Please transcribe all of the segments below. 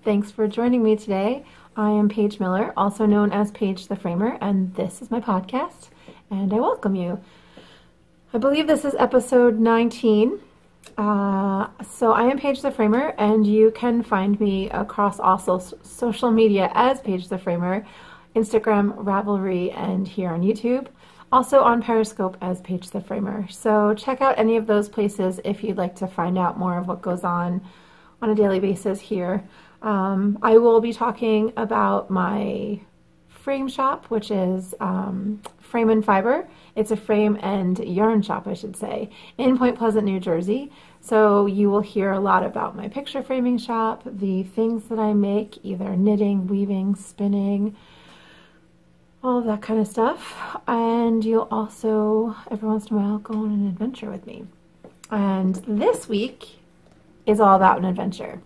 Thanks for joining me today. I am Paige Miller, also known as Paige the Framer, and this is my podcast, and I welcome you. I believe this is episode 19. So I am Paige the Framer, and you can find me across all social media as Paige the Framer, Instagram, Ravelry, and here on YouTube. Also on Periscope as Paige the Framer. So check out any of those places if you'd like to find out more of what goes on a daily basis here. I will be talking about my frame shop, which is Frame and Fiber. It's a frame and yarn shop, I should say, in Point Pleasant, New Jersey. So you will hear a lot about my picture framing shop, the things that I make, either knitting, weaving, spinning, all of that kind of stuff. And you'll also, every once in a while, go on an adventure with me. And this week is all about an adventure.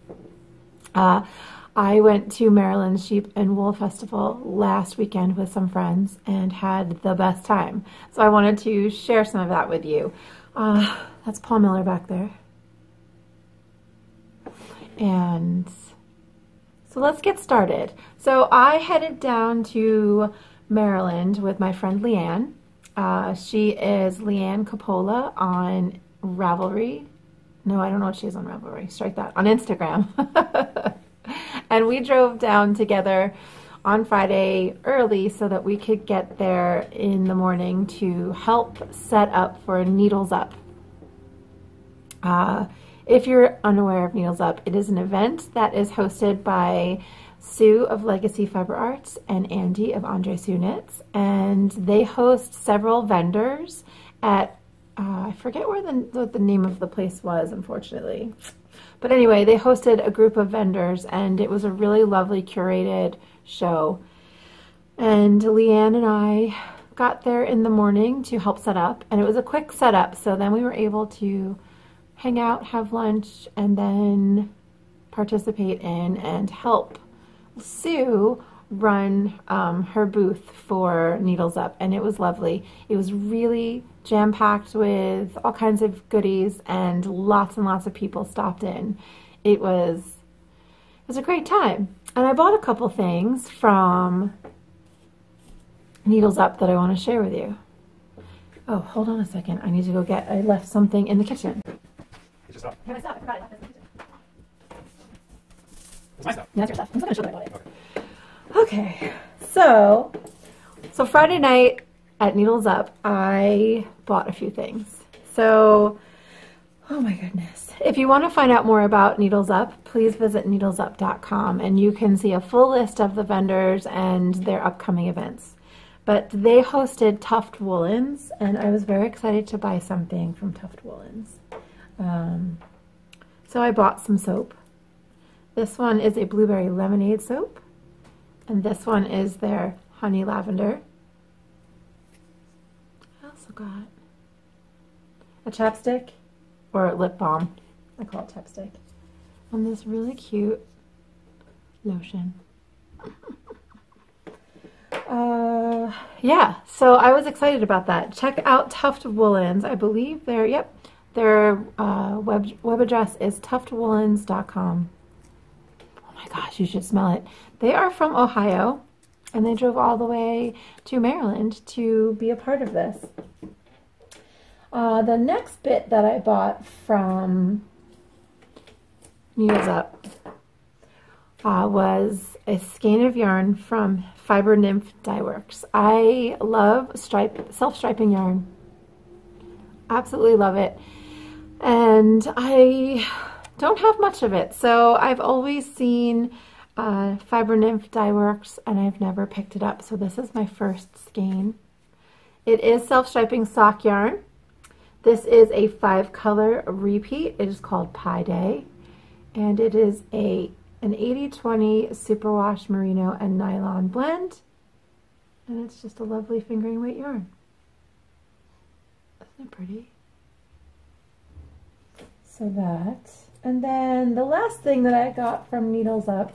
I went to Maryland's Sheep and Wool Festival last weekend with some friends and had the best time. So I wanted to share some of that with you. That's Paul Miller back there. And so let's get started. So I headed down to Maryland with my friend Leanne. She is Leanne Coppola on Ravelry. No, I don't know what she is on Ravelry. Strike that. On Instagram. And we drove down together on Friday early so that we could get there in the morning to help set up for Needles Up. If you're unaware of Needles Up, it is an event that is hosted by Sue of Legacy Fiber Arts and Andy of Andre Sue Knits, and they host several vendors at I forget what the name of the place was, unfortunately, but anyway, they hosted a group of vendors, and it was a really lovely curated show. And Leanne and I got there in the morning to help set up, and it was a quick setup, so then we were able to hang out, have lunch, and then participate in and help Sue run her booth for Needles Up, and it was lovely. It was really jam-packed with all kinds of goodies, and lots of people stopped in. It was a great time, and I bought a couple things from Needles Up that I want to share with you. Oh, hold on a second. I need to go get, I left something in the kitchen. It's your stuff. No, I forgot I left this in the kitchen. It's my stuff. Yeah, that's your stuff. I'm still going to show you about it. Okay, so Friday night at Needles Up, I bought a few things. So, oh my goodness. If you want to find out more about Needles Up, please visit needlesup.com, and you can see a full list of the vendors and their upcoming events. But they hosted Tuft Woolens, and I was very excited to buy something from Tuft Woolens. So I bought some soap. This one is a blueberry lemonade soap, and this one is their honey lavender. I also got a chapstick, or lip balm. I call it chapstick. And this really cute lotion. Yeah, so I was excited about that. Check out Tuft Woolens. I believe their web address is tuftwoolens.com. Oh my gosh, you should smell it. They are from Ohio, and they drove all the way to Maryland to be a part of this. The next bit that I bought from Needles Up was a skein of yarn from Fiber Nymph Dye Works. I love self-striping yarn. Absolutely love it. And I don't have much of it, so I've always seen Fiber Nymph Dye Works, and I've never picked it up, so this is my first skein. It is self-striping sock yarn. This is a 5-color repeat. It is called Pie Day, and it is an 80-20 superwash merino and nylon blend, and it's just a lovely fingering weight yarn. Isn't it pretty? So that, and then the last thing that I got from Needles Up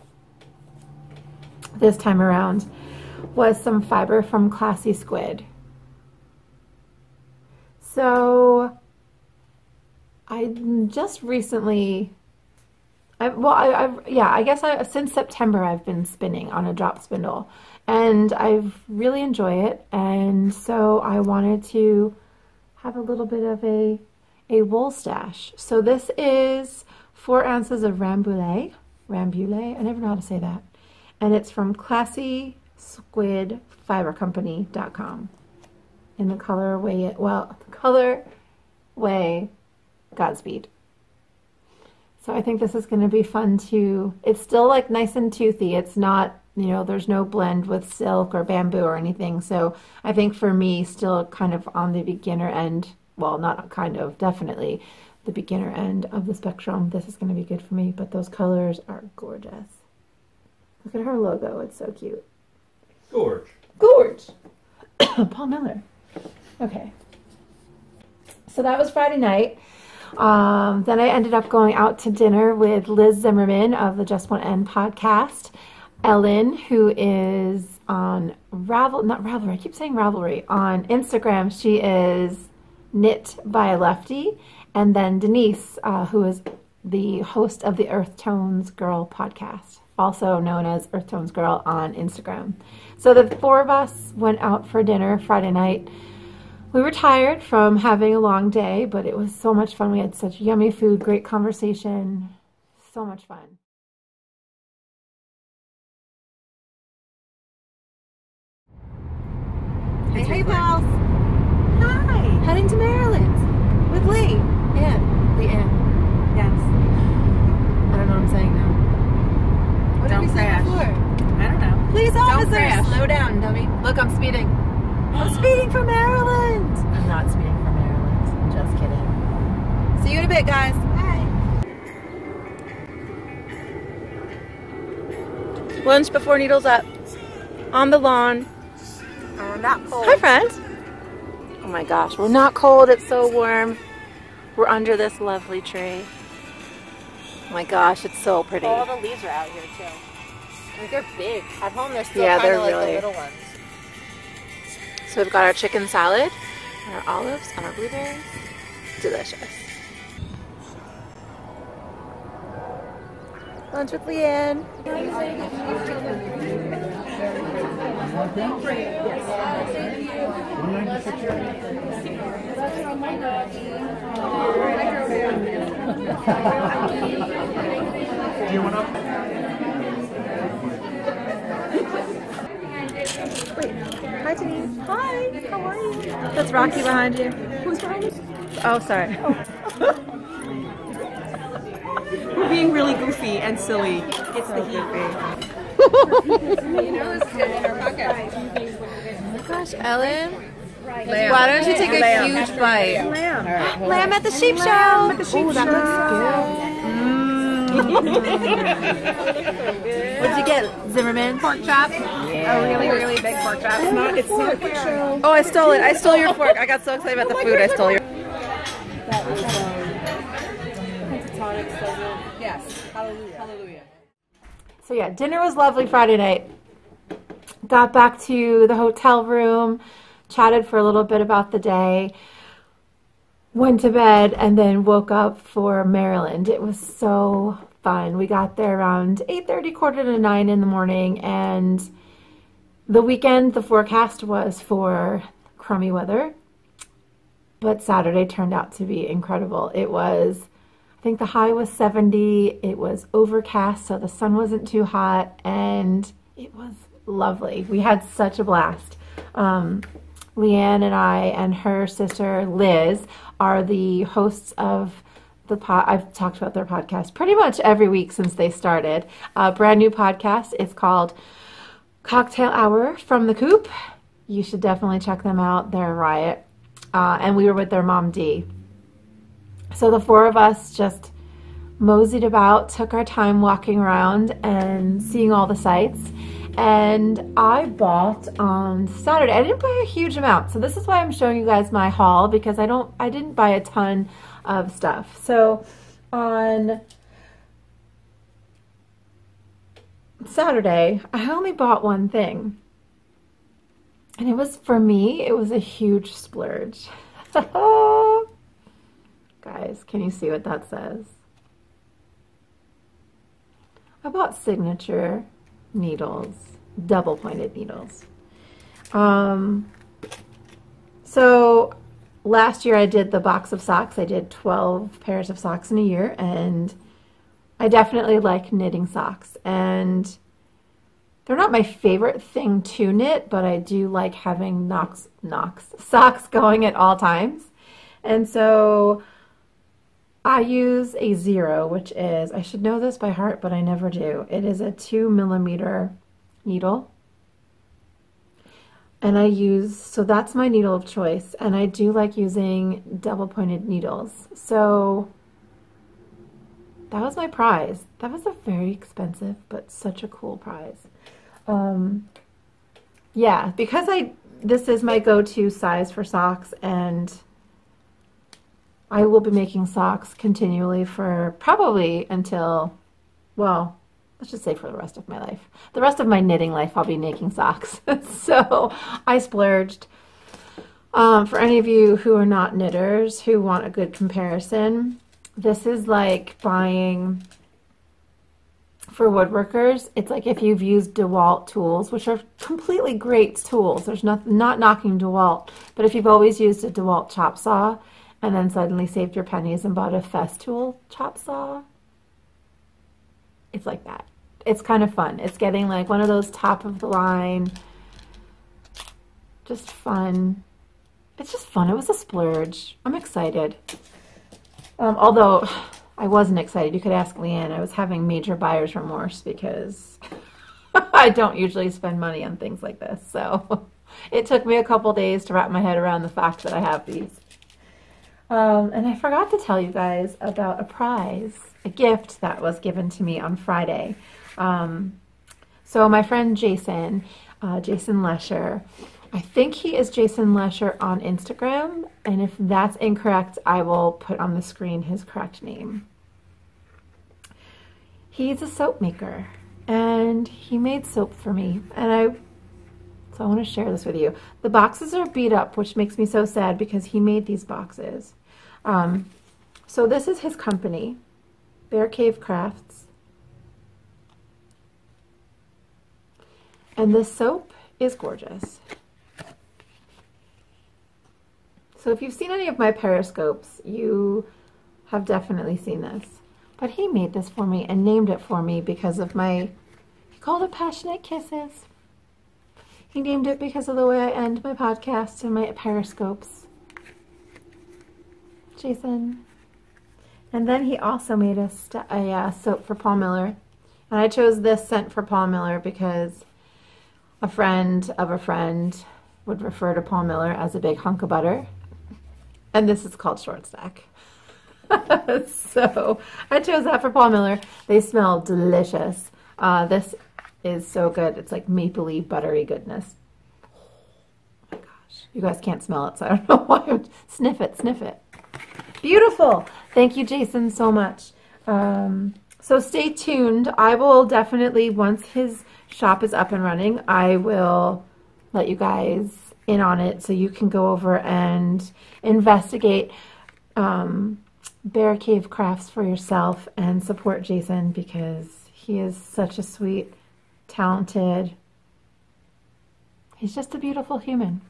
this time around was some fiber from Classy Squid. So I just recently I guess since September I've been spinning on a drop spindle, and I really enjoy it, and so I wanted to have a little bit of a wool stash. So this is 4 ounces of Rambouillet, I never know how to say that, and it's from ClassySquidFiberCompany.com in the colorway Godspeed. So I think this is going to be fun to, it's still like nice and toothy. It's not, you know, there's no blend with silk or bamboo or anything. So I think for me, still kind of on the beginner end, well, not kind of, definitely the beginner end of the spectrum. This is going to be good for me, but those colors are gorgeous. Look at her logo. It's so cute. Gorge. Paul Miller. Okay. So that was Friday night. Then I ended up going out to dinner with Liz Zimmerman of the Just One End podcast, Ellen, who is on Ravelry, I keep saying Ravelry, on Instagram. She is Knit by a Lefty, and then Denise, who is the host of the Earth Tones Girl podcast, also known as Earth Tones Girl on Instagram. So the 4 of us went out for dinner Friday night. We were tired from having a long day, but it was so much fun. We had such yummy food, great conversation, so much fun. Hey, pals. Hi. Heading to Maryland with Lee. Leanne. Yes. I don't know what I'm saying now. What did we say before? I don't know. Please, officer, crash. slow down, dummy. Look, I'm speeding. I'm speeding for Maryland. I'm not speeding for Maryland. I'm just kidding. See you in a bit, guys. Bye. Lunch before Needles Up. On the lawn. We're not cold. Hi, friends. Oh my gosh, we're not cold. It's so warm. We're under this lovely tree. Oh my gosh, it's so pretty. All the leaves are out here too. Like they're big. At home they're still Yeah, kind they're of like really- the little ones. So we've got our chicken salad, and our olives, and our blueberries. Delicious. Lunch with Leanne. Do you want to? Wait. Hi, Denise. Hi. How are you? That's Rocky behind you. Who's behind you? Oh, sorry. We're being really goofy and silly. It's the heat. You know, it's in our podcast. Oh my gosh, Ellen. Why don't you take a huge bite? Lamb at the sheep show. That looks good. What'd you get, Zimmerman? Pork chop. Yeah. A really, really big pork chop. It's not a picture. Oh, I stole it. I stole your fork. I got so excited about the food. I stole your. Yes. Hallelujah. Hallelujah. So yeah, dinner was lovely Friday night. Got back to the hotel room, chatted for a little bit about the day, went to bed, and then woke up for Maryland. It was so fun. We got there around 8:30, 8:45 in the morning, and the weekend, the forecast was for crummy weather, but Saturday turned out to be incredible. It was, I think the high was 70. It was overcast, so the sun wasn't too hot, and it was lovely. We had such a blast. Leanne and I and her sister Liz are the hosts of the I've talked about their podcast pretty much every week since they started. A brand new podcast. It's called Cocktail Hour from the Coop. You should definitely check them out. They're a riot. And we were with their mom, Dee. So the 4 of us just moseyed about, took our time walking around and seeing all the sights. And I bought on Saturday. I didn't buy a huge amount, so this is why I'm showing you guys my haul, because I didn't buy a ton of stuff. So on Saturday, I only bought one thing, and it was, for me, it was a huge splurge. Guys, can you see what that says? I bought signature needles, double pointed needles. So last year I did the box of socks. I did 12 pairs of socks in a year, and I definitely like knitting socks. And they're not my favorite thing to knit, but I do like having socks going at all times. And so I use a 0, which is, I should know this by heart, but I never do. It is a 2mm needle. And I use, so that's my needle of choice. And I do like using double pointed needles. So that was my prize. That was a very expensive, but such a cool prize. Yeah, because this is my go-to size for socks, and I will be making socks continually for probably until, well, let's just say for the rest of my life. The rest of my knitting life, I'll be making socks. So I splurged. For any of you who are not knitters, who want a good comparison, this is like buying, for woodworkers, it's like if you've used DeWalt tools, which are completely great tools. There's not knocking DeWalt, but if you've always used a DeWalt chop saw and then suddenly saved your pennies and bought a Festool chop saw, it's like that. It's kind of fun. It's getting like one of those top of the line, just fun. It's just fun. It was a splurge. I'm excited. Although I wasn't excited. You could ask Leanne. I was having major buyer's remorse because I don't usually spend money on things like this. So it took me a couple days to wrap my head around the fact that I have these. And I forgot to tell you guys about a prize, a gift that was given to me on Friday. So my friend Jason Lesher, I think he is Jason Lesher on Instagram, and if that's incorrect, I will put on the screen his correct name. He's a soap maker, and he made soap for me, and so I want to share this with you. The boxes are beat up, which makes me so sad because he made these boxes. So this is his company, Bear Cave Crafts, and this soap is gorgeous. So if you've seen any of my Periscopes, you have definitely seen this. But he made this for me and named it for me because of he called it Passionate Kisses. He named it because of the way I end my podcasts and my Periscopes. Jason. And then he also made a soap for Paul Miller. And I chose this scent for Paul Miller because a friend of a friend would refer to Paul Miller as a big hunk of butter. And this is called Short Stack. So I chose that for Paul Miller. They smell delicious. This is so good. It's like mapley, buttery goodness. Oh my gosh. You guys can't smell it, so I don't know why. Sniff it, sniff it. Beautiful. Thank you, Jason, so much. So stay tuned. I will definitely, once his shop is up and running, I will let you guys in on it so you can go over and investigate Bear Cave Crafts for yourself and support Jason because he is such a sweet, talented, he's just a beautiful human.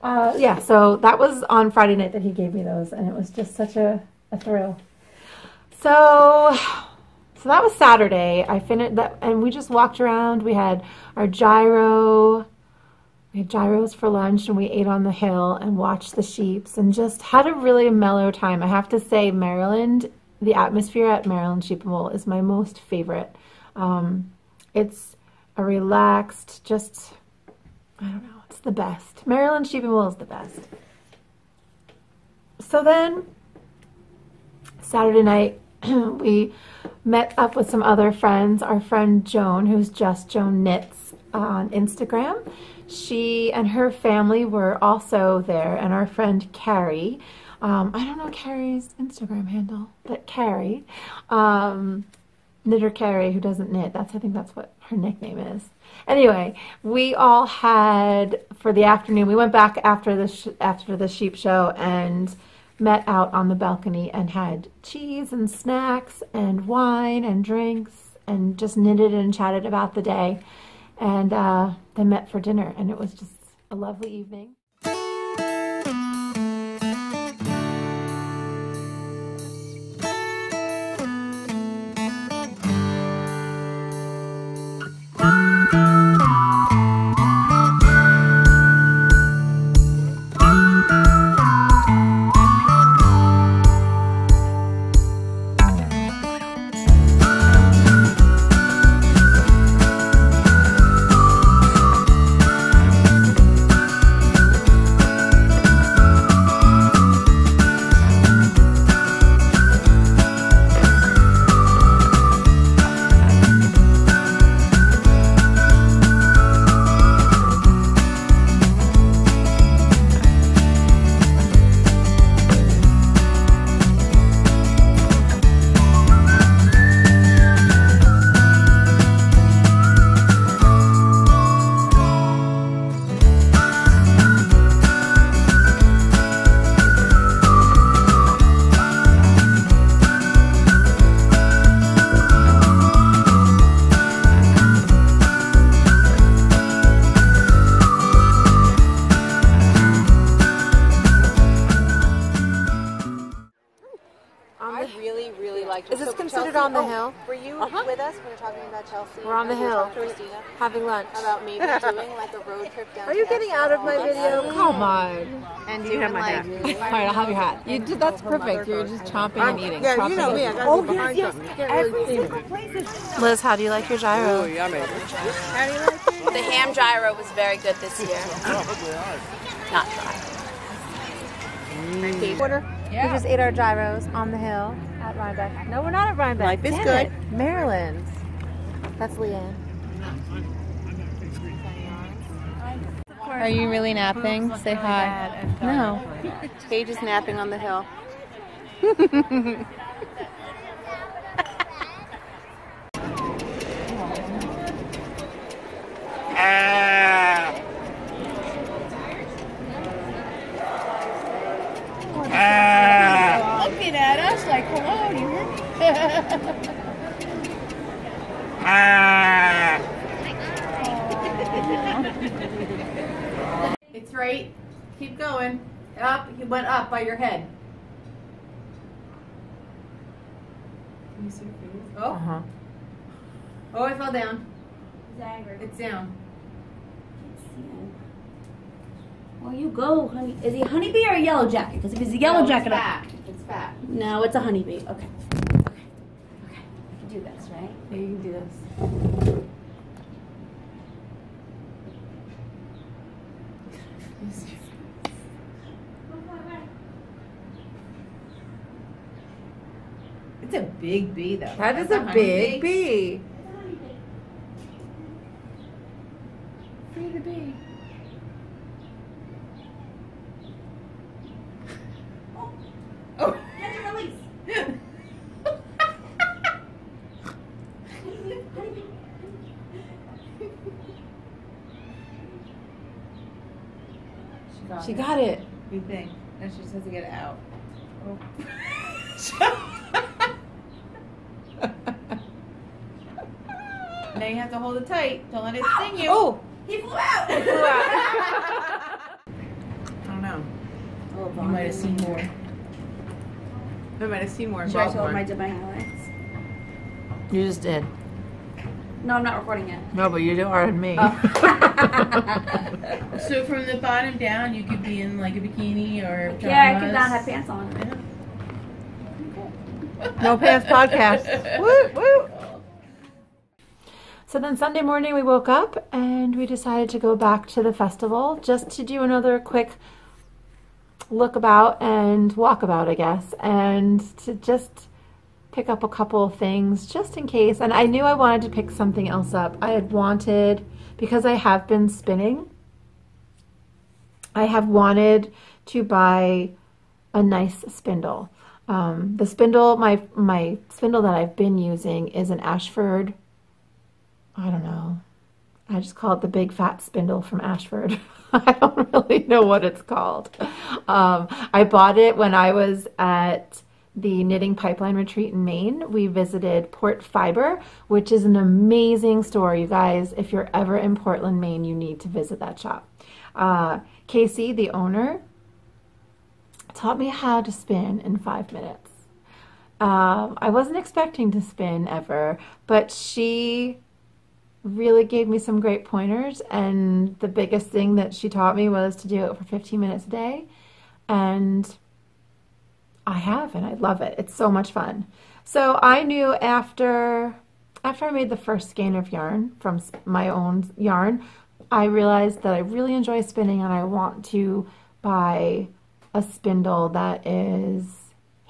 Yeah, so that was on Friday night that he gave me those, and it was just such a thrill. So that was Saturday. I finished that, and we just walked around. We had our gyro. We had gyros for lunch, and we ate on the hill and watched the sheeps and just had a really mellow time. I have to say, Maryland, the atmosphere at Maryland Sheep and Wool is my most favorite. It's a relaxed, just, I don't know, it's the best. Maryland Sheep and Wool is the best. So then, Saturday night, we met up with some other friends. Our friend Joan, who's just Joan Knits on Instagram, she and her family were also there, and our friend Carrie, I don't know Carrie's Instagram handle, but Carrie, Knitter Carrie, who doesn't knit, I think that's what her nickname is. Anyway, we all had, for the afternoon, we went back after the sheep show, and met out on the balcony and had cheese and snacks and wine and drinks and just knitted and chatted about the day. And then met for dinner, and it was just a lovely evening. Is this considered on the hill? Were you with us when we were talking about Chelsea? We're on the hill, having lunch. About maybe doing like a road trip down. Are you getting out of my video? Come on. And do you have my hat? All right, I'll have your hat. You did. That's perfect. You're just chomping and eating. Yeah, you know me. I gotta be behind Liz, how do you like your gyro? Oh, yummy. How do you like it? The ham gyro was very good this year. Not dry. We just ate our gyros on the hill at Rhinebeck. No, we're not at Rhinebeck. Life is good. Maryland's. That's Leanne. Are you really napping? Say hi. No. Paige is napping on the hill. Looking at us like, hello, do you hear me? It's right. Keep going. Up. He went up by your head. Can you see your face? Oh. Oh, it fell down. He's angry. It's down. Well, you go, honey. Is he a honeybee or a yellow jacket? Because if he's a yellow jacket, It's fat. No, it's a honeybee. Okay. Okay. I can do this, right? Yeah, you can do this. It's a big bee, though. That is a big bee. Free the bee. Oh. Get your release. She got it. You think? And she just has to get it out. Oh. Now you have to hold it tight. Don't let it sting you. Oh! He flew out. I don't know. Oh, You might have seen more. I might have seen more in Should I tell him I Baltimore. did my highlights? You just did. No, I'm not recording yet. No, but you are in me. So from the bottom down, you could be in like a bikini or pajamas. Yeah, I could not have pants on. No Pants Podcast. Woo, woo. So then Sunday morning we woke up and we decided to go back to the festival just to do another quick look about and walk about, I guess, and to just pick up a couple of things just in case. And I knew I wanted to pick something else up. I had wanted, because I have been spinning, I have wanted to buy a nice spindle. The spindle, my spindle that I've been using is an Ashford, I don't know. I I just call it the big fat spindle from Ashford. I don't really know what it's called. I bought it when I was at the Knitting Pipeline Retreat in Maine. We visited Port Fiber, which is an amazing store. You guys, if you're ever in Portland, Maine, you need to visit that shop. Casey, the owner, taught me how to spin in 5 minutes. I wasn't expecting to spin ever, but she really gave me some great pointers, and the biggest thing that she taught me was to do it for 15 minutes a day, and I have, and I love it. It's so much fun. So I knew after I made the first skein of yarn from my own yarn, I realized that I really enjoy spinning and I want to buy a spindle that is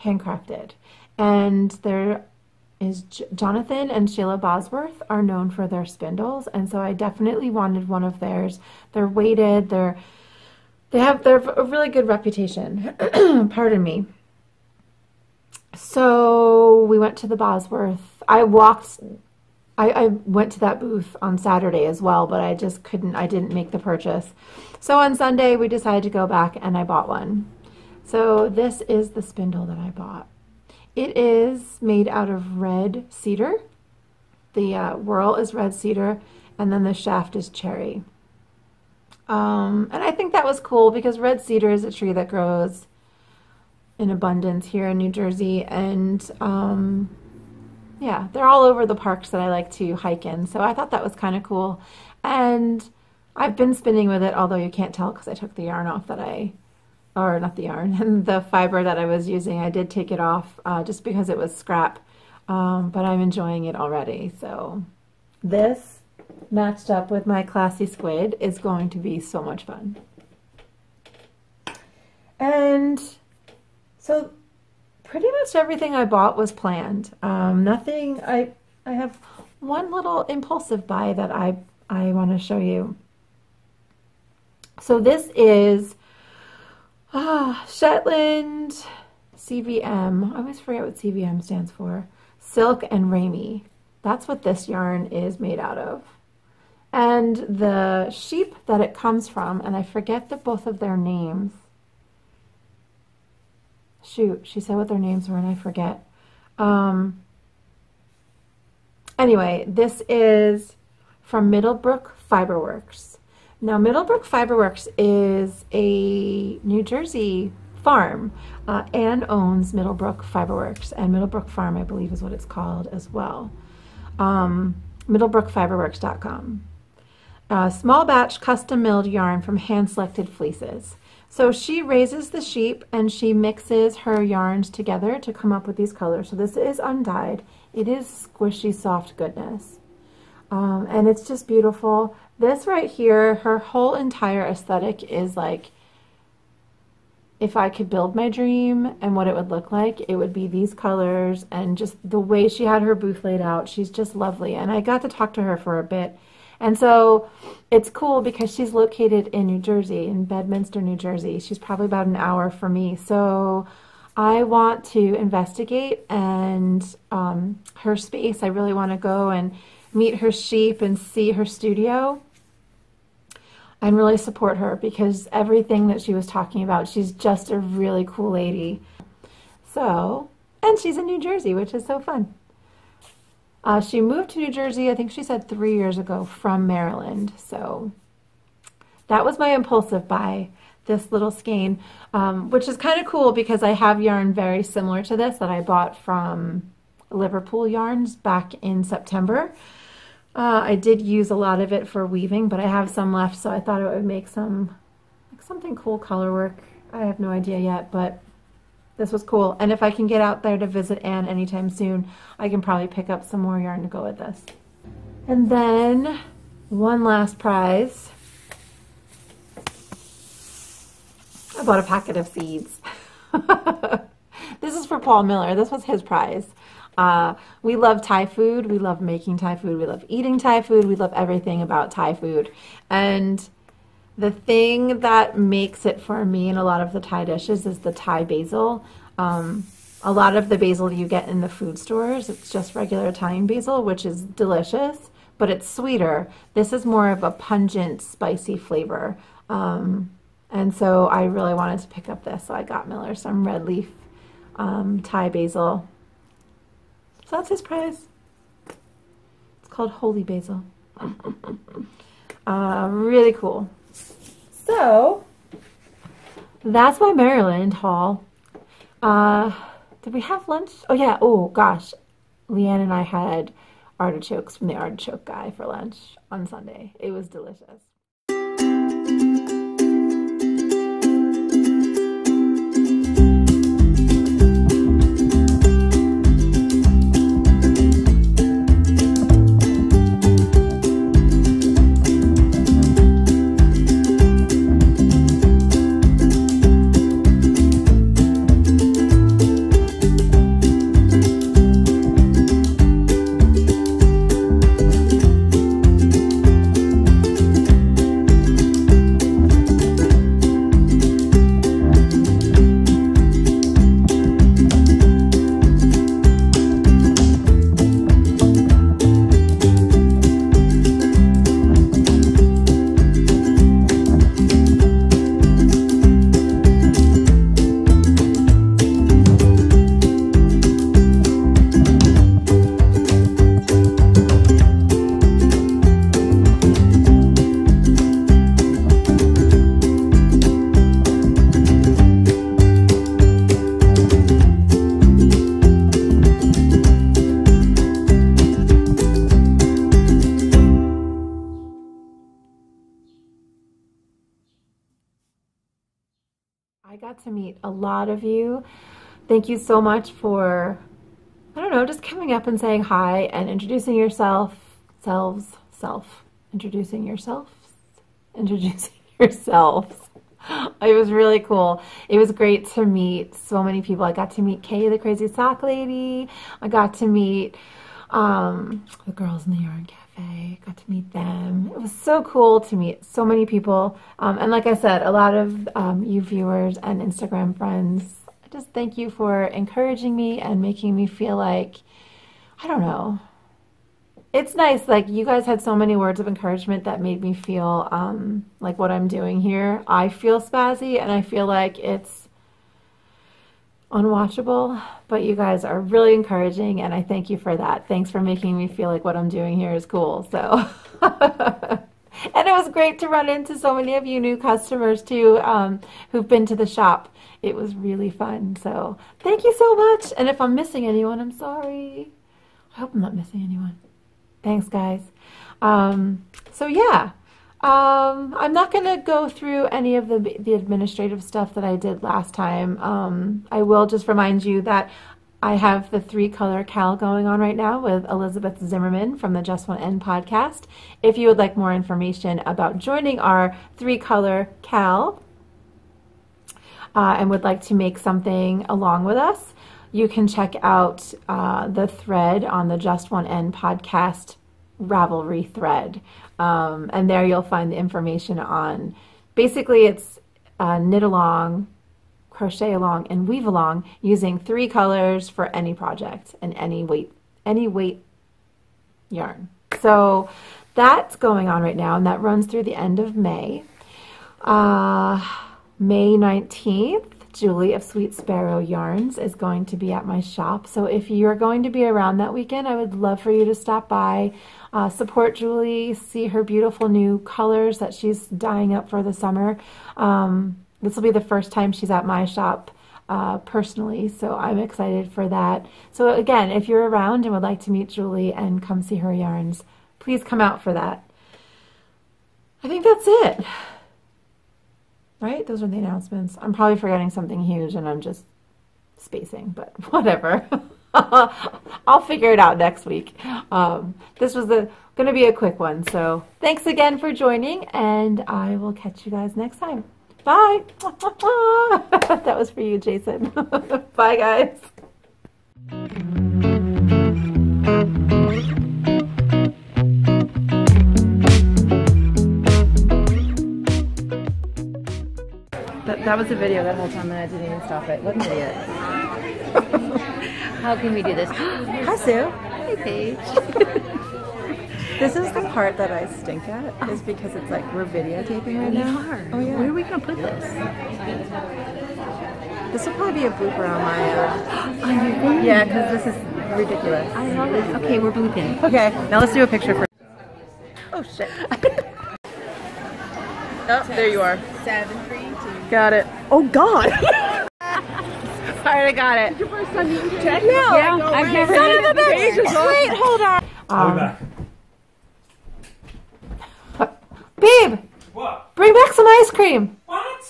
handcrafted. And there is Jonathan and Sheila Bosworth are known for their spindles, and so I definitely wanted one of theirs. They're weighted, they're a really good reputation. Pardon me. So we went to the Bosworth. I went to that booth on Saturday as well, but I didn't make the purchase. So on Sunday we decided to go back and I bought one. So this is the spindle that I bought. It is made out of red cedar. The whirl is red cedar, and then the shaft is cherry. And I think that was cool because red cedar is a tree that grows in abundance here in New Jersey, and yeah, they're all over the parks that I like to hike in, so I thought that was kind of cool. And I've been spinning with it, although you can't tell because I took the yarn off not the yarn, and the fiber that I was using, I did take it off just because it was scrap, but I'm enjoying it already. So this matched up with my classy squid is going to be so much fun. And so pretty much everything I bought was planned. Nothing, I have one little impulsive buy that I want to show you. So this is Shetland CVM. I always forget what CVM stands for. Silk and Ramie. That's what this yarn is made out of. And the sheep that it comes from, and I forget both of their names. Shoot, she said what their names were and I forget. Anyway, this is from Middlebrook Fiberworks. Now, Middlebrook Fiberworks is a New Jersey farm. Anne owns Middlebrook Fiberworks, and Middlebrook Farm, I believe, is what it's called as well. MiddlebrookFiberworks.com. Small batch custom milled yarn from hand-selected fleeces. So she raises the sheep and she mixes her yarns together to come up with these colors. So this is undyed. It is squishy, soft goodness. And it's just beautiful. This right here, her whole entire aesthetic is like, if I could build my dream and what it would look like, it would be these colors and just the way she had her booth laid out. She's just lovely. And I got to talk to her for a bit. And so it's cool because she's located in New Jersey, in Bedminster, New Jersey. She's probably about an hour from me. So I want to investigate and her space. I really want to go and meet her sheep and see her studio and really support her because everything that she was talking about, she's just a really cool lady. So, and she's in New Jersey, which is so fun. She moved to New Jersey, I think she said 3 years ago, from Maryland. So that was my impulsive buy, this little skein, which is kind of cool because I have yarn very similar to this that I bought from Liverpool Yarns back in September. I did use a lot of it for weaving, but I have some left, so I thought it would make something cool color work. I have no idea yet, but this was cool. And if I can get out there to visit Anne anytime soon, I can probably pick up some more yarn to go with this. And then one last prize. I bought a packet of seeds. This is for Paul Miller. This was his prize. We love Thai food. We love making Thai food. We love eating Thai food. We love everything about Thai food. And the thing that makes it for me in a lot of the Thai dishes is the Thai basil. A lot of the basil you get in the food stores, it's just regular Italian basil, which is delicious. but it's sweeter. This is more of a pungent, spicy flavor. And so I really wanted to pick up this, so I got Miller some red leaf Thai basil. So that's his prize. It's called Holy Basil. Really cool. So that's my Maryland haul. Did we have lunch? Oh yeah, oh gosh. Leanne and I had artichokes from the artichoke guy for lunch on Sunday. It was delicious. I got to meet a lot of you. Thank you so much for, I don't know, just coming up and saying hi and introducing yourselves. Introducing yourselves. It was really cool. It was great to meet so many people. I got to meet Kay, the crazy sock lady. I got to meet the girls in the Yarn Cafe. Got to meet them. It was so cool to meet so many people. And like I said, a lot of you viewers and Instagram friends, I just thank you for encouraging me and making me feel like, I don't know. It's nice, like you guys had so many words of encouragement that made me feel like what I'm doing here. I feel spazzy and I feel like it's unwatchable, but you guys are really encouraging and I thank you for that. Thanks for making me feel like what I'm doing here is cool. So, and it was great to run into so many of you new customers too who've been to the shop. It was really fun. So thank you so much. And if I'm missing anyone, I'm sorry. I hope I'm not missing anyone. Thanks, guys. So yeah, I'm not going to go through any of the administrative stuff that I did last time. I will just remind you that I have the 3-color cal going on right now with Elizabeth Zimmerman from the Just One End podcast. If you would like more information about joining our 3-color cal and would like to make something along with us, you can check out the thread on the Just One End podcast Ravelry thread. And there you'll find the information on, basically it's knit along, crochet along, and weave along using 3 colors for any project and any weight yarn. So that's going on right now, and that runs through the end of May. May 19th, Julie of Sweet Sparrow Yarns is going to be at my shop. So if you're going to be around that weekend, I would love for you to stop by, support Julie, see her beautiful new colors that she's dyeing up for the summer. This will be the first time she's at my shop personally, so I'm excited for that. So again, if you're around and would like to meet Julie and come see her yarns, please come out for that. I think that's it. Right? Those are the announcements. I'm probably forgetting something huge and I'm just spacing, but whatever. I'll figure it out next week. This was going to be a quick one. So thanks again for joining and I will catch you guys next time. Bye. That was for you, Jason. Bye, guys. That was a video that whole time and I didn't even stop it. What an idiot. How can we do this? Hi, Sue. Hey, Paige. This is the part that I stink at, is because it's like we're videotaping right now. Oh yeah. Where are we gonna put this? This will probably be a blooper on my Yeah, because this is ridiculous. I love it. Okay, we're blooping. Okay, now let's do a picture for. Oh shit. Oh, there you are. 7, 3, 2. Got it. Oh god. Alright, I got it. Did your first time eating check? No. Yeah, I've never Son of a bitch! Wait, hold on. I'll be back. Babe, What? bring back some ice cream. What?